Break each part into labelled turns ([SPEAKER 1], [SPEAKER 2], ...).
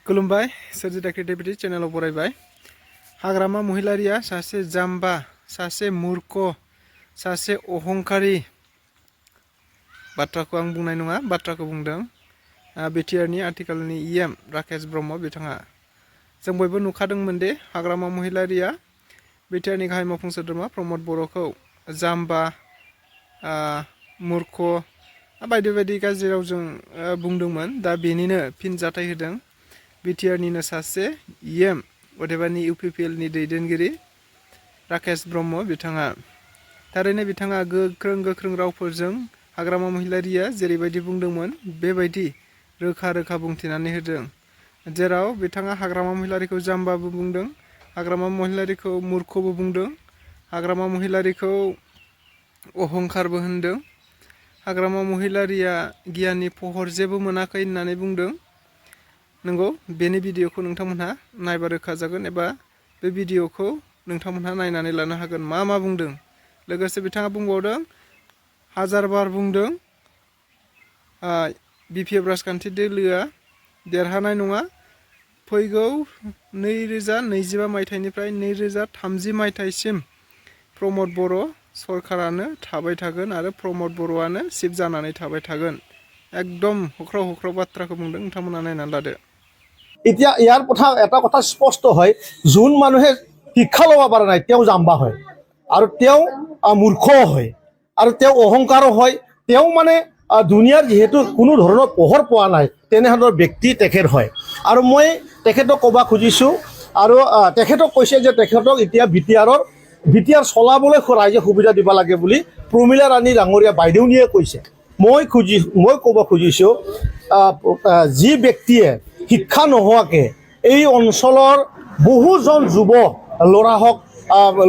[SPEAKER 1] खुलुमबाय सोरजिता क्रिएटिभिटी चेनेलाव बरायबाय। हाग्रामा महिलारिया सासे जाम्बा, सासे मूर्ख, सासे अहंकारि बाथ्राखौ आं बुंनाय नङा, बाथ्राखौ बुंदों बिटिआरनि आथिखालनि इएम राकेश ब्रह्म बिथाङा। जों बयबो नुखादोंमोन दे हाग्रामा महिलारिया बिटिआरनि गाहाय मावफुं सोद्रोमा प्रमद बर'खौ जाम्बा, मूर्ख बायदि बायदि गाज्रि रावजों बुंदोंमोन। दा बेनिनो फिनजाथाय होदों बिटिआरनिनो सासे इएम अदेबानि इउपिपिएलनि दैदेनगिरि राकेश ब्रह्म बिथाङा। थारैनो बिथाङा गोख्रों रावफोरजों हाग्रामा महिलारिया जेरैबायदि बुंदोंमोन बेबायदि रोखा रोखा बुंथिनानै होदों। जेराव बिथाङा हाग्रामा महिलारिखौ जाम्बाबो बुंदों, हाग्रामा महिलारिखौ मूर्खबो बुंदों, हाग्रामा महिलारिखौ अहंकारबो होनदों, हाग्रामा महिलारिया गियाननि फहर जेबो मोनाखै होननानै बुंदों। नंगौ, बेनि भिडिअखौ नोंथांमोनहा नायबा रोखा जागोन, एबा बे भिडिअखौ नोंथांमोनहा नायनानै लानो हागोन मा बुंदों। लोगोसे बिथाङा बुंबावदों, हाजार बार बुंदों बिपिएफ राजखान्थि दोलोआ देरहानाय नङा। फैगौ 2025 मायथाइनिफ्राय 2030 मायथाइसिम प्रमद बर' सरकारानो थाबाय थागोन आरो प्रमद बर'आनो चिफ जानानै थाबाय थागोन। एकदम हख्राव बाथ्राखौ बुंदों, नोंथांमोना नायनानै लादो।
[SPEAKER 2] এতিয়া ইয়াৰ এটা কথা স্পষ্ট হয়, যোন মানুহে শিক্ষা ল'ব পৰা নাই তেওঁ জাম্বা হয়, আৰু তেওঁ মূৰ্খও হয়, আৰু তেওঁ অহংকাৰো হয়। তেওঁ মানে দুনিয়াৰ যিহেতু কোনো ধৰণৰ পোহৰ পোৱা নাই তেনেধৰণৰ ব্যক্তি তেখেত হয়। আৰু মই তেখেতক ক'ব খুজিছোঁ, আৰু তেখেতক কৈছে যে তেখেতক এতিয়া বিটিআৰ চলাবলৈ ৰাইজে সুবিধা দিব লাগে বুলি প্ৰমীলা ৰাণী ডাঙৰীয়া বাইদেউনীয়ে কৈছে। মই ক'ব খুজিছোঁ, যি ব্যক্তিয়ে শিক্ষা নোহোৱাকৈ এই অঞ্চলৰ বহুজন যুৱ ল'ৰাহক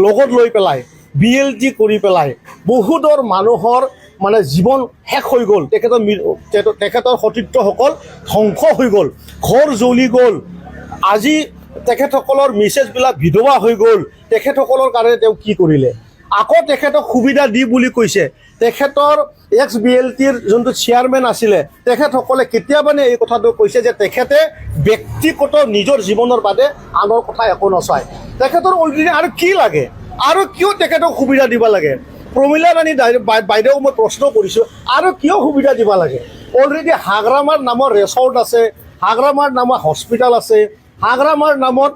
[SPEAKER 2] লগত লৈ পেলাই BLT কৰি পেলাই বহুতৰ মানুহৰ মানে জীৱন শেষ হৈ গ'ল। তেখেতৰ সতীৰ্থসকল ধ্বংস হৈ গ'ল, ঘৰ জ্বলি গ'ল। আজি তেখেতসকলৰ মিছেছবিলাক বিধৱা হৈ গ'ল। তেখেতসকলৰ কাৰণে তেওঁ কি কৰিলে? আকৌ তেখেতক সুবিধা দি বুলি কৈছে। তেখেতৰ BLTৰ যোনটো চেয়াৰমেন আছিলে তেখেতসকলে কেতিয়াবানে এই কথাটো কৈছে যে তেখেতে ব্যক্তিগত নিজৰ জীৱনৰ বাদে আনৰ কথা একো নচায়। তেখেতৰ অলৰেডি আৰু কি লাগে, আৰু কিয় তেখেতক সুবিধা দিব লাগে? প্ৰমীলা ৰাণী বাইদেউক মই প্ৰশ্ন কৰিছোঁ, আৰু কিয় সুবিধা দিব লাগে? অলৰেডি হাগ্ৰামাৰ নামৰ ৰেচৰ্ট আছে, হাগ্ৰামাৰ নামৰ হস্পিটেল আছে, হাগ্ৰামাৰ নামত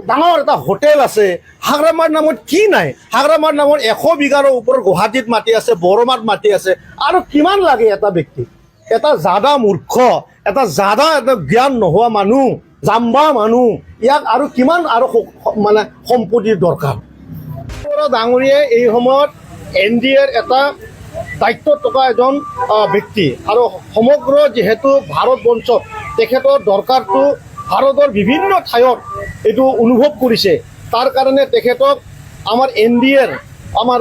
[SPEAKER 2] ডাঙৰ এটা হোটেল আছে। হাগ্ৰামাৰ নামত কি নাই? হাগ্ৰামাৰ নামত 100 বিঘাৰ ওপৰত গুৱাহাটীত মাটি আছে, বৰমাত মাটি আছে। আৰু কিমান লাগে এটা ব্যক্তি? এটা জাদা মূৰ্খ, এটা জ্ঞান নোহোৱা মানুহ, জাম্বা মানুহ, ইয়াক আৰু কিমান আৰু মানে সম্পত্তিৰ দৰকাৰ? ডাঙৰীয়াই এই সময়ত NDAৰ এটা দায়িত্বত থকা এজন ব্যক্তি, আৰু সমগ্ৰ যিহেতু ভাৰতবৰ্ষত তেখেতৰ দৰকাৰটো ভাৰতৰ বিভিন্ন ঠাইত এইটো অনুভৱ কৰিছে। তাৰ কাৰণে তেখেতক আমাৰ NDAৰ আমাৰ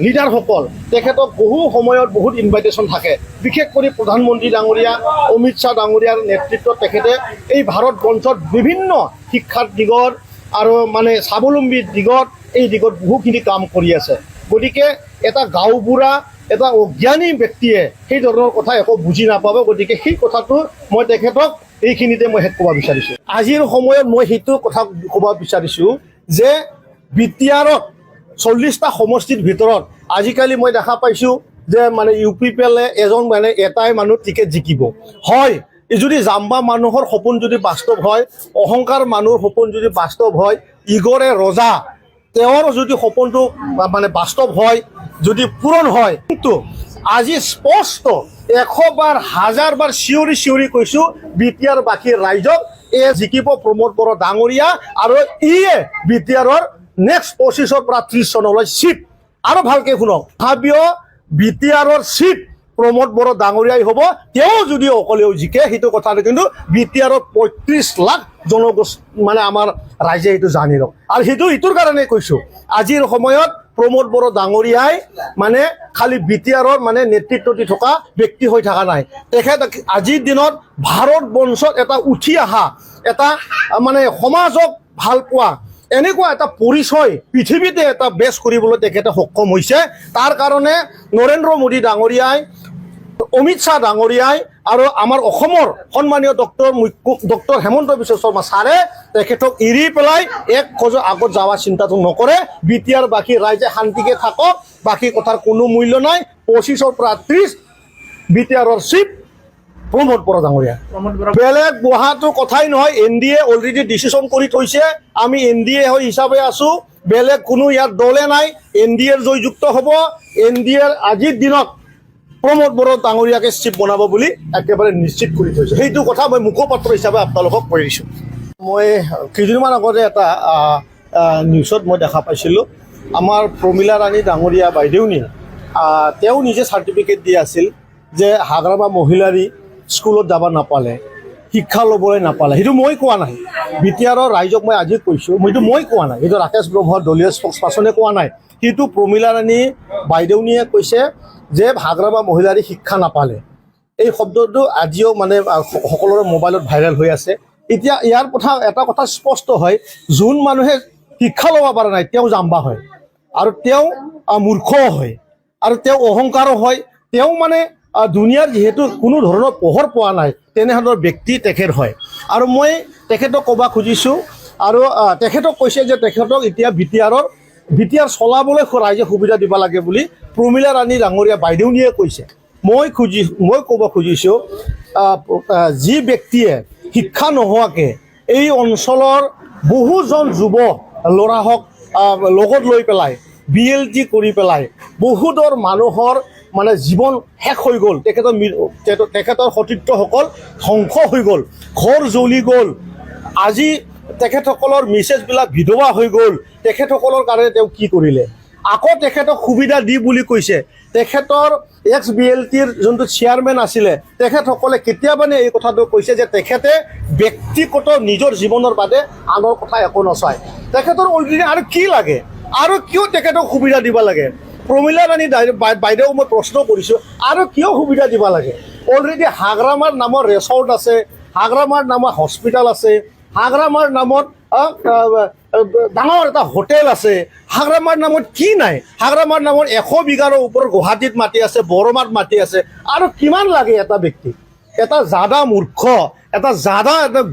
[SPEAKER 2] লিডাৰসকল তেখেতক বহু সময়ত বহুত ইনভাইটেশ্যন থাকে। বিশেষ কৰি প্ৰধানমন্ত্ৰী ডাঙৰীয়া অমিত শ্বাহ ডাঙৰীয়াৰ নেতৃত্বত তেখেতে এই ভাৰতবৰ্ষত বিভিন্ন শিক্ষাৰ দিগত আৰু মানে স্বাৱলম্বীৰ দিগত এই দিগত বহুখিনি কাম কৰি আছে। গতিকে এটা গাঁওবুঢ়া, এটা অজ্ঞানী ব্যক্তিয়ে সেই ধৰণৰ কথা একো বুজি নাপাব। গতিকে সেই কথাটো মই তেখেতক এইখিনিতে মই শেষ ক'ব বিচাৰিছোঁ। আজিৰ সময়ত মই সেইটো কথা ক'ব বিচাৰিছোঁ যে বিটিআৰত 40টা সমষ্টিৰ ভিতৰত আজিকালি মই দেখা পাইছোঁ যে মানে UPPLে এটাই মানুহ টিকেট জিকিব। হয়, যদি জাম্বা মানুহৰ সপোন যদি বাস্তৱ হয়, অহংকাৰ মানুহৰ সপোন যদি বাস্তৱ হয়, ইগৰে ৰজা তেওঁৰ যদি সপোনটো মানে বাস্তৱ হয়, যদি পূৰণ হয়, কিন্তু আজি স্পষ্ট 100 বাৰ 1000 বাৰ চিঞৰি কৈছোঁ বিটিআৰ বাকী ৰাইজক জিকিব প্ৰমোদ বড়ো ডাঙৰীয়া, আৰু ইয়ে বিটিআৰৰ নেক্সট 25ৰ পৰা 30 চনলৈ চিট। আৰু ভালকৈ শুনক, ভাবিও বিটিআৰৰ চিট প্ৰমোদ বড়ো ডাঙৰীয়াই হ'ব। তেওঁ যদি অকলেও জিকে সেইটো কথা নাই, কিন্তু বিটিআৰত 35 লাখ জনগোষ্ঠী মানে আমাৰ ৰাইজে সেইটো জানি লওক। আৰু সেইটোৰ কাৰণে কৈছোঁ, আজিৰ সময়ত প্ৰমোদ বড়ো ডাঙৰীয়াই মানে খালি বিটিআৰৰ মানে নেতৃত্ব দি থকা ব্যক্তি হৈ থকা নাই। তেখেত আজিৰ দিনত ভাৰতবৰ্ষত এটা উঠি অহা, এটা মানে সমাজক ভাল পোৱা এনেকুৱা এটা পৰিচয় পৃথিৱীতে এটা বেছ কৰিবলৈ তেখেতে সক্ষম হৈছে। তাৰ কাৰণে নৰেন্দ্ৰ মোদী ডাঙৰীয়াই অমিত শ্বাহ ডাঙৰীয়াই আৰু আমাৰ অসমৰ সন্মানীয় ডক্টৰ হেমন্ত বিশ্ব শৰ্মা ছাৰে তেখেতক এৰি পেলাই এক খোজ আগত যাৱাৰ চিন্তাটো নকৰে। বিটিআৰ বাকী ৰাইজে শান্তিকে থাকক, বাকী কথাৰ কোনো মূল্য নাই। 25ৰ পৰা 30 বিটিআৰৰ চিফ প্ৰমোদ বৰা ডাঙৰীয়া। বেলেগ বহাটো কথাই নহয়, NDA অলৰেডি ডিচিশ্যন কৰি থৈছে। আমি NDA হৈ হিচাপে আছো, বেলেগ কোনো ইয়াত দলে নাই। NDAৰ জয়যুক্ত হ'ব। NDAৰ আজিৰ দিনত প্ৰমোদ বৰা ডাঙৰীয়াকে চিফ বনাব বুলি একেবাৰে নিশ্চিত কৰি থৈছে। সেইটো কথা মই মুখপাত্ৰ হিচাপে আপোনালোকক কৈ দিছোঁ। মই কেইদিনমান আগতে এটা নিউজত মই দেখা পাইছিলোঁ, আমাৰ প্ৰমীলা ৰাণী ডাঙৰীয়া বাইদেউনীয়ে তেওঁ নিজে চাৰ্টিফিকেট দি আছিল যে হাগ্ৰামা মহিলাৰী স্কুলত যাব নাপালে, শিক্ষা ল'বলৈ নাপালে। সেইটো মই কোৱা নাই, বিটিআৰৰ ৰাইজক মই আজি কৈছোঁ। মই কোৱা নাই, সেইটো ৰাকেশ ব্ৰহ্মৰ দলীয় স্পক্সপাৰ্চনে কোৱা নাই। সেইটো প্ৰমীলা ৰাণী বাইদেউনীয়ে কৈছে যে হাগ্ৰামা মহিলাৰী শিক্ষা নাপালে। এই শব্দটো আজিও মানে সকলোৰে মোবাইলত ভাইৰেল হৈ আছে। এতিয়া ইয়াৰ এটা কথা স্পষ্ট হয়, যোন মানুহে শিক্ষা ল'ব পৰা নাই তেওঁ জাম্বা হয়, আৰু তেওঁ মূৰ্খও হয়, আৰু তেওঁ অহংকাৰো হয়। তেওঁ মানে দুনিয়াৰ যিহেতু কোনো ধৰণৰ পোহৰ পোৱা নাই তেনেধৰণৰ ব্যক্তি তেখেত হয়। আৰু মই তেখেতক ক'ব খুজিছোঁ, আৰু তেখেতক কৈছে যে তেখেতক এতিয়া বিটিআৰ চলাবলৈ ৰাইজে সুবিধা দিব লাগে বুলি প্ৰমীলা ৰাণী ডাঙৰীয়া বাইদেউনীয়ে কৈছে। মই ক'ব খুজিছোঁ, যি ব্যক্তিয়ে শিক্ষা নোহোৱাকৈ এই অঞ্চলৰ বহুজন যুৱ ল'ৰাহক লগত লৈ পেলাই BLT কৰি পেলাই বহুতৰ মানুহৰ মানে জীৱন শেষ হৈ গ'ল। তেখেতৰ সতীৰ্থসকল ধ্বংস হৈ গ'ল, ঘৰ জ্বলি গ'ল। আজি তেখেতসকলৰ মিছেছবিলাক বিধৱা হৈ গ'ল। তেখেতসকলৰ কাৰণে তেওঁ কি কৰিলে? আকৌ তেখেতক সুবিধা দি বুলি কৈছে। তেখেতৰ BLTৰ যোনটো চেয়াৰমেন আছিলে, তেখেতসকলে কেতিয়াবানে এই কথাটো কৈছে যে তেখেতে ব্যক্তিগত নিজৰ জীৱনৰ বাদে আনৰ কথা একো নচায়। তেখেতৰ অলৰেডি আৰু কি লাগে? আৰু কিয় তেখেতক সুবিধা দিব লাগে? প্ৰমীলা ৰাণী বাইদেউক মই প্ৰশ্ন কৰিছোঁ, আৰু কিয় সুবিধা দিব লাগে? অলৰেডি হাগ্ৰামাৰ নামৰ ৰেচৰ্ট আছে, হাগ্ৰামাৰ নামৰ হস্পিটেল আছে, হাগ্ৰামাৰ নামত ডাঙৰ এটা হোটেল আছে। হাগ্ৰামাৰ নামত কি নাই? হাগ্ৰামাৰ নামত 100 বিঘাৰ ওপৰত গুৱাহাটীত মাটি আছে, বৰমাত মাটি আছে। আৰু কিমান লাগে এটা ব্যক্তি? এটা জাদা মূৰ্খ, এটা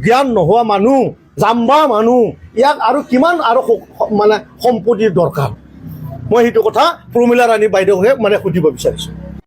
[SPEAKER 2] জ্ঞান নোহোৱা মানুহ, জাম্বা মানুহ, ইয়াক আৰু কিমান আৰু মানে সম্পত্তিৰ দৰকাৰ? মই সেইটো কথা প্ৰমীলা ৰাণী বাইদেউহে মানে সুধিব বিচাৰিছোঁ।